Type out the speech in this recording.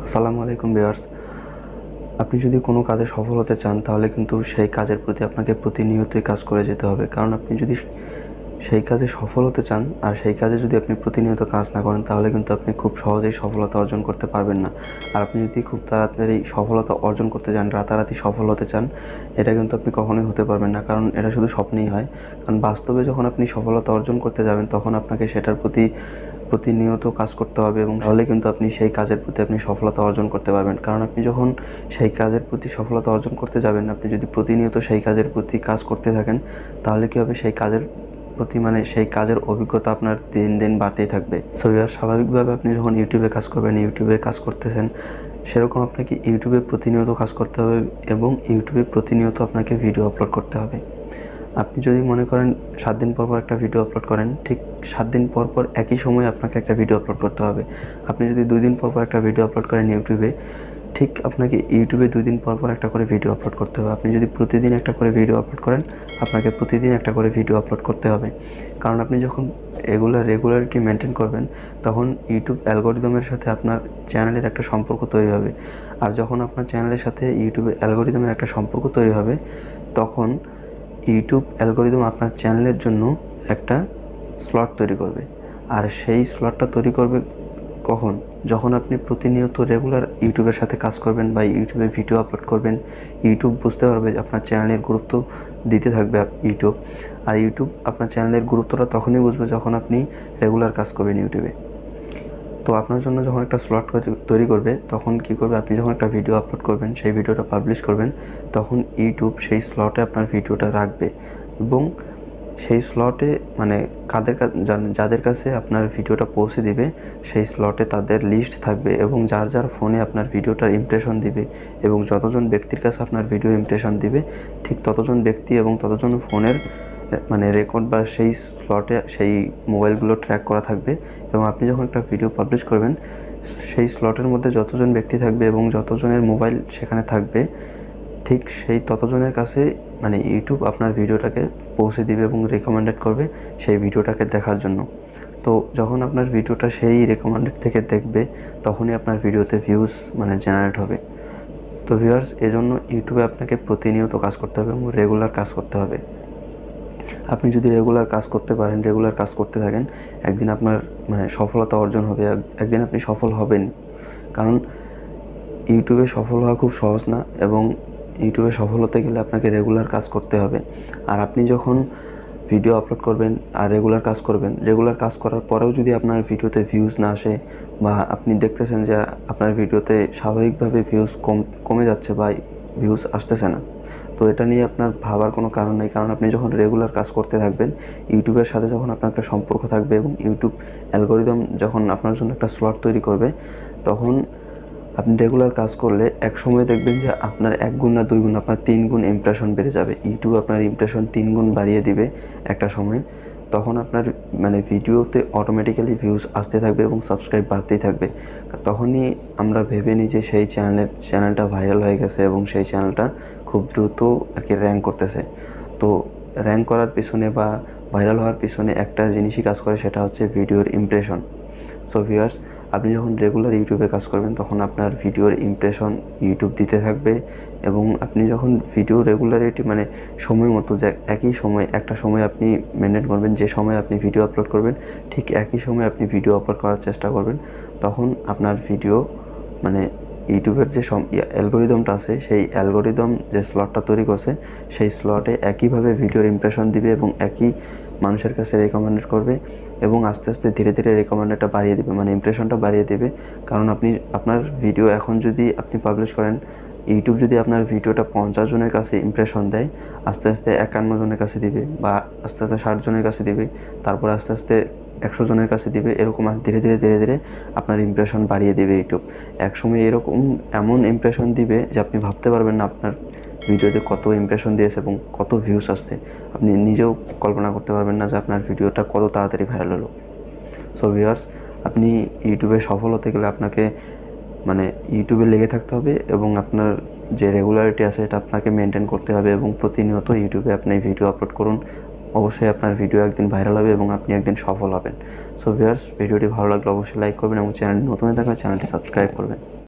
আসসালামু আলাইকুম ভিউয়ার্স। আপনি যদি কোনো কাজে সফল হতে চান তাহলে কিন্তু সেই কাজের প্রতি আপনাকে প্রতিনিয়তই কাজ করে যেতে হবে। কারণ আপনি যদি সেই কাজে সফল হতে চান আর সেই কাজে যদি আপনি প্রতিনিয়ত কাজ না করেন তাহলে কিন্তু আপনি খুব সহজেই সফলতা অর্জন করতে পারবেন না। আর আপনি যদি খুব তাড়াতাড়ি সফলতা অর্জন করতে চান, রাতারাতি সফল হতে চান, এটা কিন্তু আপনি কখনোই হতে পারবেন না। কারণ এটা শুধু স্বপ্নেই হয়। কারণ বাস্তবে যখন আপনি সফলতা অর্জন করতে যাবেন তখন আপনাকে সেটার প্রতি প্রতিনিয়ত কাজ করতে হবে এবং তাহলে কিন্তু আপনি সেই কাজের প্রতি আপনি সফলতা অর্জন করতে পারবেন। কারণ আপনি যখন সেই কাজের প্রতি সফলতা অর্জন করতে যাবেন, আপনি যদি প্রতিনিয়ত সেই কাজের প্রতি কাজ করতে থাকেন তাহলে কী হবে, সেই কাজের প্রতি সেই কাজের অভিজ্ঞতা আপনার দিন দিন বাড়তেই থাকবে। সো ভিউয়ার্স, স্বাভাবিকভাবে আপনি যখন ইউটিউবে কাজ করবেন, ইউটিউবে কাজ করতেছেন, সেরকম আপনাকে ইউটিউবে প্রতিনিয়ত কাজ করতে হবে এবং ইউটিউবে প্রতিনিয়ত আপনাকে ভিডিও আপলোড করতে হবে। আপনি যদি মনে করেন 7 দিন পর একটা ভিডিও আপলোড করেন, ঠিক 7 দিন পর একই সময়ে আপনাকে একটা ভিডিও আপলোড করতে হবে। আপনি যদি 2 দিন পর একটা ভিডিও আপলোড করেন ইউটিউবে, ঠিক আপনাকে ইউটিউবে 2 দিন পর একটা করে ভিডিও আপলোড করতে হবে। আপনি যদি প্রতিদিন একটা করে ভিডিও আপলোড করেন, আপনাকে প্রতিদিন একটা করে ভিডিও আপলোড করতে হবে। কারণ আপনি যখন রেগুলারিটি মেনটেন করবেন, তখন ইউটিউব অ্যালগরিদমের সাথে আপনার চ্যানেলের একটা সম্পর্ক তৈরি হবে। আর যখন আপনার চ্যানেলের সাথে ইউটিউবের অ্যালগরিদমের একটা সম্পর্ক তৈরি হবে, তখন ইউটিউব অ্যালগরিদম আপনার চ্যানেলের জন্য একটা স্লট তৈরি করবে। আর সেই স্লটটা তৈরি করবে কখন? যখন আপনি প্রতিনিয়ত রেগুলার ইউটিউবের সাথে কাজ করবেন বা ইউটিউবে ভিডিও আপলোড করবেন, ইউটিউব বুঝতে পারবে যে আপনার চ্যানেলের গুরুত্ব দিতে থাকবে ইউটিউব। আর ইউটিউব আপনার চ্যানেলের গুরুত্বটা তখনই বুঝবে যখন আপনি রেগুলার কাজ করবেন ইউটিউবে। তো আপনার জন্য যখন একটা স্লট তৈরি করবে, তখন কী করবে, আপনি যখন একটা ভিডিও আপলোড করবেন, সেই ভিডিওটা পাবলিশ করবেন, তখন ইউটিউব সেই স্লটে আপনার ভিডিওটা রাখবে এবং সেই স্লটে যাদের কাছে আপনার ভিডিওটা পৌঁছে দিবে, সেই স্লটে তাদের লিস্ট থাকবে এবং যার যার ফোনে আপনার ভিডিওটার ইমপ্রেশন দিবে এবং যতজন ব্যক্তির কাছে আপনার ভিডিও ইমপ্রেশন দিবে, ঠিক ততজন ব্যক্তি এবং ততজন ফোনের রেকর্ড বা সেই স্লটে সেই মোবাইলগুলো ট্র্যাক করা থাকবে। এবং আপনি যখন একটা ভিডিও পাবলিশ করবেন, সেই স্লটের মধ্যে যতজন ব্যক্তি থাকবে এবং যতজনের মোবাইল সেখানে থাকবে, ঠিক সেই ততজনের কাছে ইউটিউব আপনার ভিডিওটাকে পৌঁছে দিবে এবং রেকমেন্ডেড করবে সেই ভিডিওটাকে দেখার জন্য। তো যখন আপনার ভিডিওটা সেই রেকমেন্ডেড থেকে দেখবে, তখনই আপনার ভিডিওতে ভিউজ জেনারেট হবে। তো ভিউয়ার্স, এজন্য ইউটিউবে আপনাকে প্রতিনিয়ত কাজ করতে হবে এবং রেগুলার কাজ করতে হবে। আপনি যদি রেগুলার কাজ করতে পারেন, রেগুলার কাজ করতে থাকেন, একদিন আপনার সফলতা অর্জন হবে, একদিন আপনি সফল হবেন। কারণ ইউটিউবে সফল হওয়া খুব সহজ না এবং ইউটিউবে সফল হতে গেলে আপনাকে রেগুলার কাজ করতে হবে। আর আপনি যখন ভিডিও আপলোড করবেন আর রেগুলার কাজ করবেন, রেগুলার কাজ করার পরেও যদি আপনার ভিডিওতে ভিউজ না আসে বা আপনি দেখতেছেন যে আপনার ভিডিওতে স্বাভাবিকভাবে ভিউজ কমে যাচ্ছে বা ভিউজ আসতেছে না, তো এটা নিয়ে আপনার ভাবার কোনো কারণ নেই। কারণ আপনি যখন রেগুলার কাজ করতে থাকবেন, ইউটিউবের সাথে যখন আপনার একটা সম্পর্ক থাকবে এবং ইউটিউব অ্যালগরিদম যখন আপনার জন্য একটা স্লট তৈরি করবে, তখন আপনি রেগুলার কাজ করলে একসময় দেখবেন যে আপনার 1 গুণ না 2 গুণ, আপনার 3 গুণ ইমপ্রেশন বেড়ে যাবে। ইউটিউব আপনার ইমপ্রেশন 3 গুণ বাড়িয়ে দিবে একটা সময়। তখন আপনার ভিডিওতে অটোমেটিক্যালি ভিউজ আসতে থাকবে এবং সাবস্ক্রাইব বাড়তেই থাকবে। তখনই আমরা ভেবে নিই যে সেই চ্যানেলটা ভাইরাল হয়ে গেছে এবং সেই চ্যানেলটা খুব দ্রুত র্যাঙ্ক করতেছে। তো র্যাঙ্ক করার পিছনে বা ভাইরাল হওয়ার পিছনে একটা জিনিসই কাজ করে, সেটা হচ্ছে ভিডিওর ইমপ্রেশন। সো ভিউয়ার্স, আপনি যখন রেগুলার ইউটিউবে কাজ করবেন, তখন আপনার ভিডিওর ইমপ্রেশন ইউটিউব দিতে থাকবে এবং আপনি যখন ভিডিও রেগুলারিটি সময় মতো, যে একই সময় একটা সময় আপনি মেনটেন করবেন, যে সময় আপনি ভিডিও আপলোড করবেন ঠিক একই সময় আপনি ভিডিও আপলোড করার চেষ্টা করবেন, তখন আপনার ভিডিও ইউটিউবের যে অ্যালগরিদমটা আছে, সেই অ্যালগরিদম যে স্লটটা তৈরি করছে, সেই স্লটে একইভাবে ভিডিওর ইমপ্রেশন দিবে এবং একই মানুষের কাছে রেকমেন্ডেড করবে এবং আস্তে আস্তে ধীরে ধীরে রেকমেন্ডেডটা বাড়িয়ে দেবে, ইমপ্রেশনটা বাড়িয়ে দেবে। কারণ আপনার ভিডিও এখন যদি আপনি পাবলিশ করেন, ইউটিউব যদি আপনার ভিডিওটা 50 জনের কাছে ইমপ্রেশন দেয়, আস্তে আস্তে 51 জনের কাছে দিবে বা আস্তে আস্তে 60 জনের কাছে দিবে, তারপর আস্তে আস্তে 100 জনের কাছে দিবে। এরকম ধীরে ধীরে আপনার ইমপ্রেশন বাড়িয়ে দেবে ইউটিউব। একসময় এমন ইমপ্রেশন দিবে যে আপনি ভাবতে পারবেন না আপনার ভিডিওতে কত ইমপ্রেশন দিয়েছে এবং কত ভিউস আসছে। আপনি নিজেও কল্পনা করতে পারবেন না যে আপনার ভিডিওটা কত তাড়াতাড়ি ভাইরাল হলো। সো ভিউয়ার্স, আপনি ইউটিউবে সফল হতে গেলে আপনাকে ইউটিউবে লেগে থাকতে হবে এবং আপনার যে রেগুলারিটি আছে এটা আপনাকে মেনটেন করতে হবে এবং প্রতিনিয়ত ইউটিউবে আপনি ভিডিও আপলোড করুন অবশ্যই আপনার ভিডিও একদিন ভাইরাল হবে এবং আপনি একদিন সফল হবেন। সো ভিউয়ার্স, ভিডিওটি ভালো লাগলে অবশ্যই লাইক করবেন এবং চ্যানেল নতুন হয়ে থাকলে চ্যানেলটি সাবস্ক্রাইব করবেন।